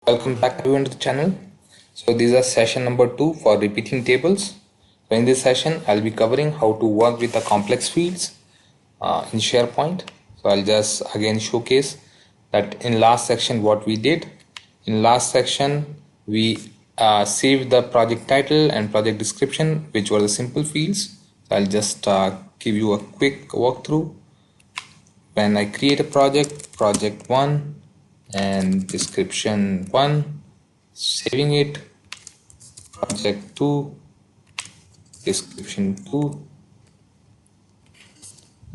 Welcome back everyone to the channel. So this is session number 2 for repeating tables. So in this session I'll be covering how to work with the complex fields in SharePoint. So I'll just again showcase that in last section what we did. In last section we saved the project title and project description, which were the simple fields. So I'll just give you a quick walkthrough. When I create a project 1 and description 1, saving it, project 2, description 2,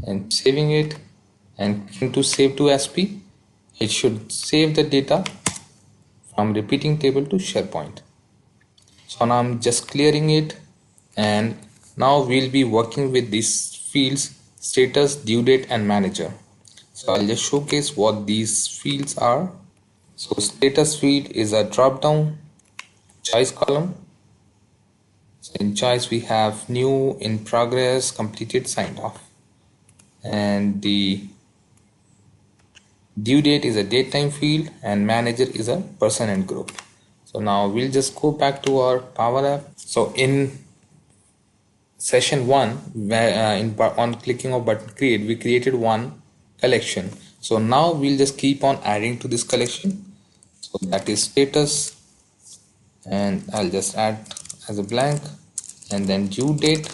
and saving it, and clicking to save to SP, it should save the data from repeating table to SharePoint. So now I'm just clearing it, and now we'll be working with these fields: status, due date, and manager. So I'll just showcase what these fields are. So status field is a drop down choice column. So in choice we have new, in progress, completed, signed off. And the due date is a date time field, and manager is a person and group. So now we'll just go back to our Power App. So in session 1, where on clicking of button create, we created one collection. So now we'll just keep on adding to this collection. So that is status, and I'll just add as a blank, and then due date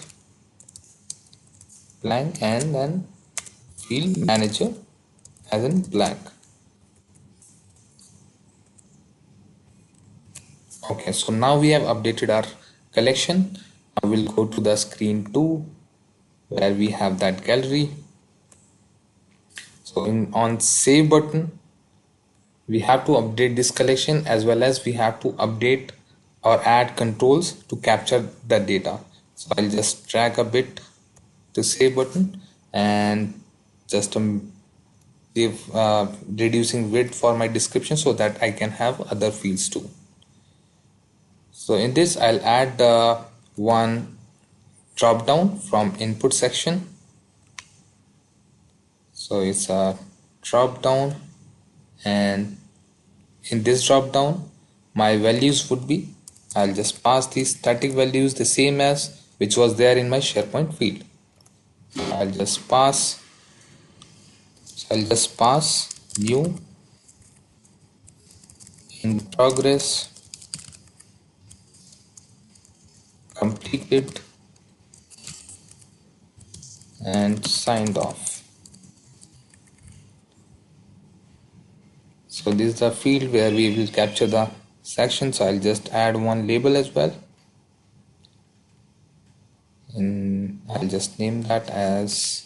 blank, and then field manager as in blank. Okay, so now we have updated our collection. Now we'll go to the screen 2 where we have that gallery. So on save button we have to update this collection, as well as we have to update or add controls to capture the data. So I'll just drag a bit to save button and just give reducing width for my description so that I can have other fields too. So in this I'll add one drop down from input section. So it's a drop down, and in this drop down my values would be, I'll just pass these static values the same as which was there in my SharePoint field. I'll just pass new, in progress, completed, and signed off. So this is the field where we will capture the section. So I'll just add one label as well, and I'll just name that as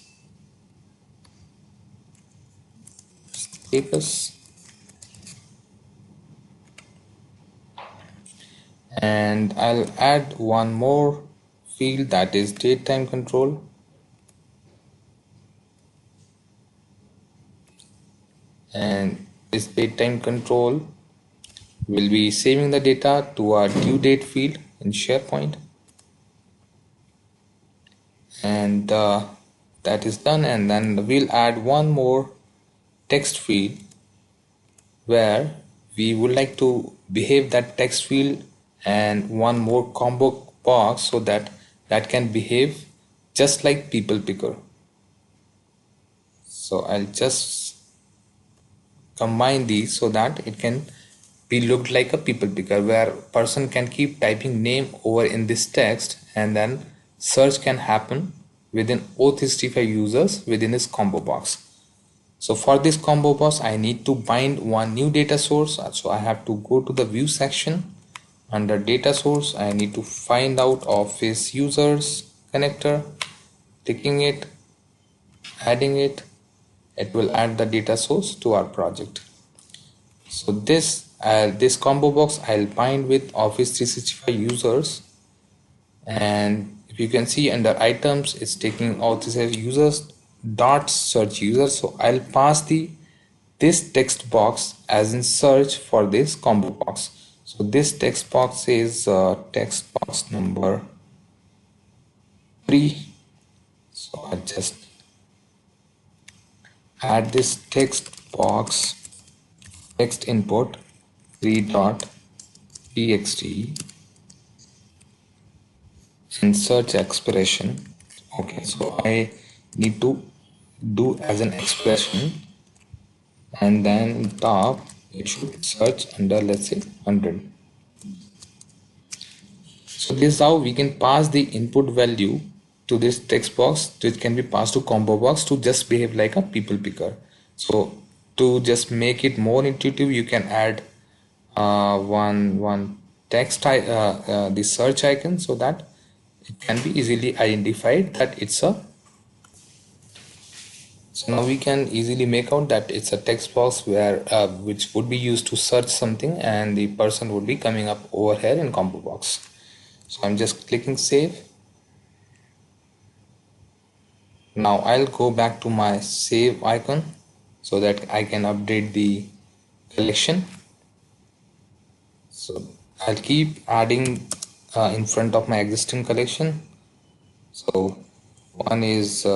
status, and I'll add one more field, that is date time control. And this date time control will be saving the data to our due date field in SharePoint, and that is done. And then we'll add one more text field where we would like to behave that text field, and one more combo box so that can behave just like people picker. So I'll just combine these so that it can be looked like a people picker, where person can keep typing name over in this text, and then search can happen within O365 users within this combo box. So for this combo box I need to bind one new data source. So I have to go to the view section. Under data source I need to find out Office users connector, clicking it, adding it. It will add the data source to our project. So this combo box I'll bind with Office 365 users, and if you can see under items it's taking all these users dot search users. So I'll pass this text box as in search for this combo box. So this text box is text box number 3. So I just add this text box text input read.txt and search expression. Okay, so I need to do as an expression, and then top it should search under, let's say, 100. So this is how we can pass the input value to this text box, which can be passed to combo box to just behave like a people picker. So to just make it more intuitive, you can add one text the search icon, so that it can be easily identified that it's a. So now we can easily make out that it's a text box where which would be used to search something, and the person would be coming up over here in combo box. So I'm just clicking save. Now I'll go back to my save icon so that I can update the collection. So I'll keep adding in front of my existing collection. So one is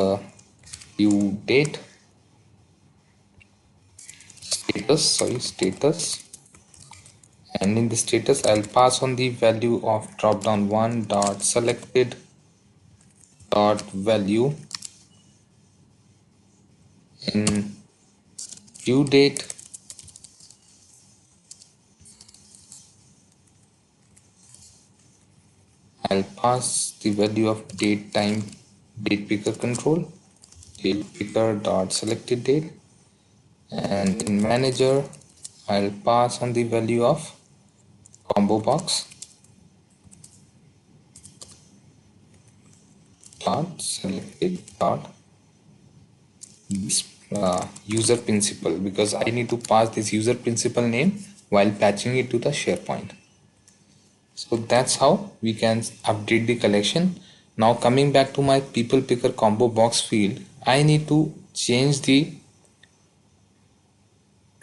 due date, status, and in the status I'll pass on the value of dropdown one dot selected dot value in due date. I'll pass the value of date time date picker control, date picker dot selected date, and in manager I'll pass on the value of combo box dot selected dot user principal, because I need to pass this user principal name while patching it to the SharePoint. So that's how we can update the collection. Now coming back to my people picker combo box field, I need to change the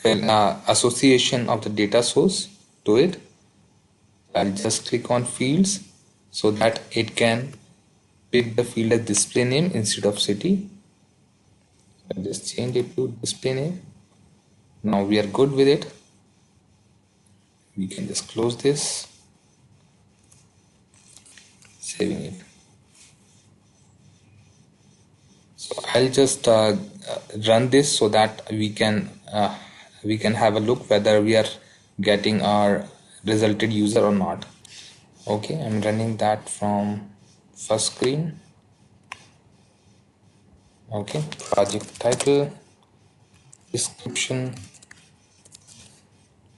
association of the data source to it. I'll just click on fields so that it can pick the field as display name instead of city. I'll just change it to display name. Now we are good with it. We can just close this, saving it. So I'll just run this so that we can have a look whether we are getting our resulted user or not. Okay, I'm running that from first screen. Okay, project title, description,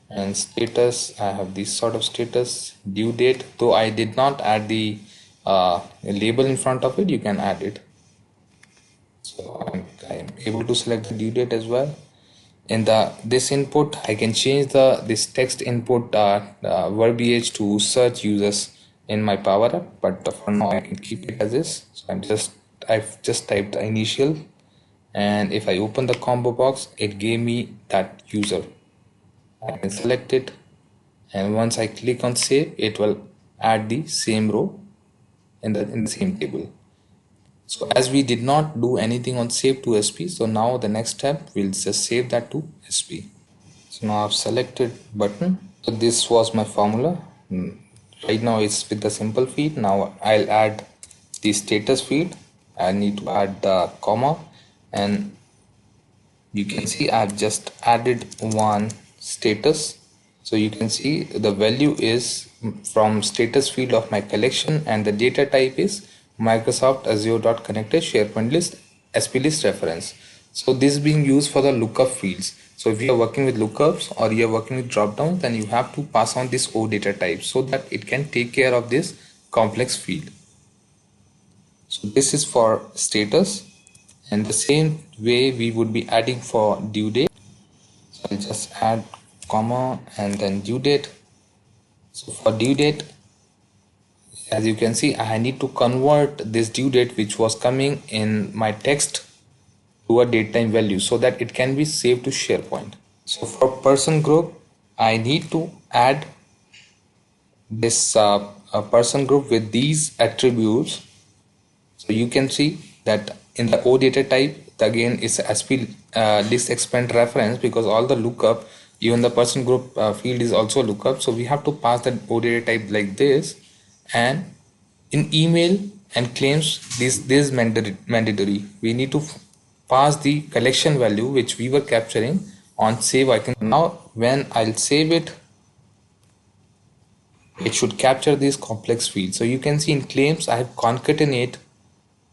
and status. I have this sort of status. Due date, though I did not add the label in front of it, you can add it. So I'm able to select the due date as well. In this input, I can change this text input verbiage to search users in my Power App, but for now I can keep it as is. So I've just typed the initial, and if I open the combo box, it gave me that user. I can select it, and once I click on save, it will add the same row in the same table. So as we did not do anything on save to SP, so now the next step, we'll just save that to SP. So now I've selected button. So this was my formula. Right now it's with the simple field. Now I'll add the status field. I need to add the comma, and you can see I've just added one status. So you can see the value is from status field of my collection, and the data type is Microsoft Azure.connected SharePoint list SP list reference. So this is being used for the lookup fields. So if you are working with lookups or you are working with dropdown, then you have to pass on this O data type so that it can take care of this complex field. So this is for status, and the same way we would be adding for due date. So I'll just add comma and then due date. So for due date, as you can see, I need to convert this due date which was coming in my text to a datetime value so that it can be saved to SharePoint. So for person group, I need to add this person group with these attributes. So you can see that in the O data type, again is SP list expand reference, because all the lookup Even the person group field is also lookup, so we have to pass the OData type like this. And in email and claims, this is mandatory. We need to pass the collection value which we were capturing on save icon. Now when I'll save it, it should capture this complex field. So you can see in claims I have concatenate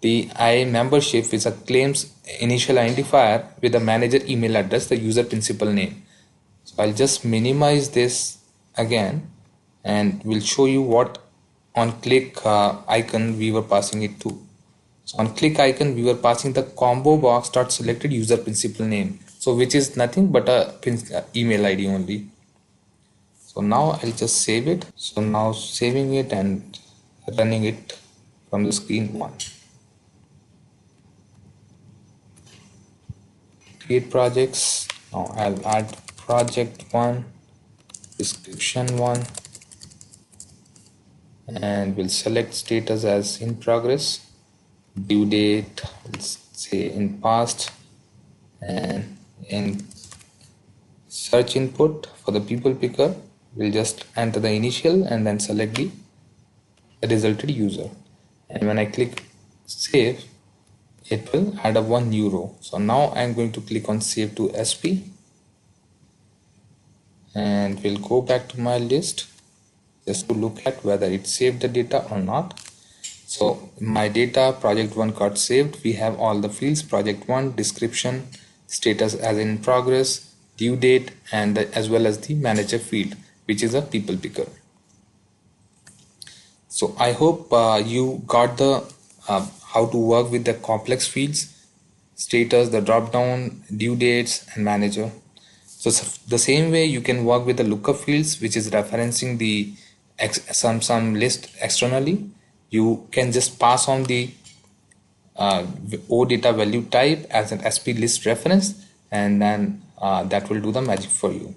the I membership with a claims initial identifier with the manager email address, the user principal name. So I'll just minimize this again and we'll show you what on click icon we were passing it to. So on click icon we were passing the combo box dot selected user principal name, so which is nothing but a email ID only. So now I'll just save it. So now saving it and running it from the screen one. Create projects. Now I'll add project one, description one, and we'll select status as in progress, due date, let's say in past, and in search input for the people picker, we'll just enter the initial and then select the resulted user. And when I click save, it will add up one new row. So now I'm going to click on save to SP and we'll go back to my list just to look at whether it saved the data or not. So my data project one got saved. We have all the fields: project one, description, status as in progress, due date, and as well as the manager field, which is a people picker. So I hope you got the how to work with the complex fields: status, the drop down, due dates, and manager. So the same way you can work with the lookup fields, which is referencing the some list externally. You can just pass on the OData value type as an SP list reference, and then that will do the magic for you.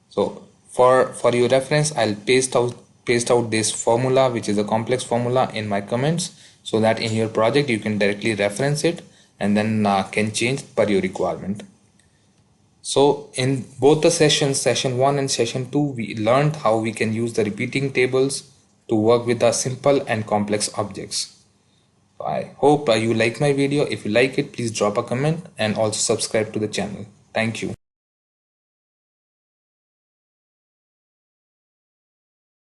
So for your reference, I'll paste out this formula, which is a complex formula, in my comments, so that in your project you can directly reference it and then can change per your requirement. So in both the sessions, session 1 and session 2, we learned how we can use the repeating tables to work with the simple and complex objects. I hope you like my video. If you like it, please drop a comment and also subscribe to the channel. Thank you.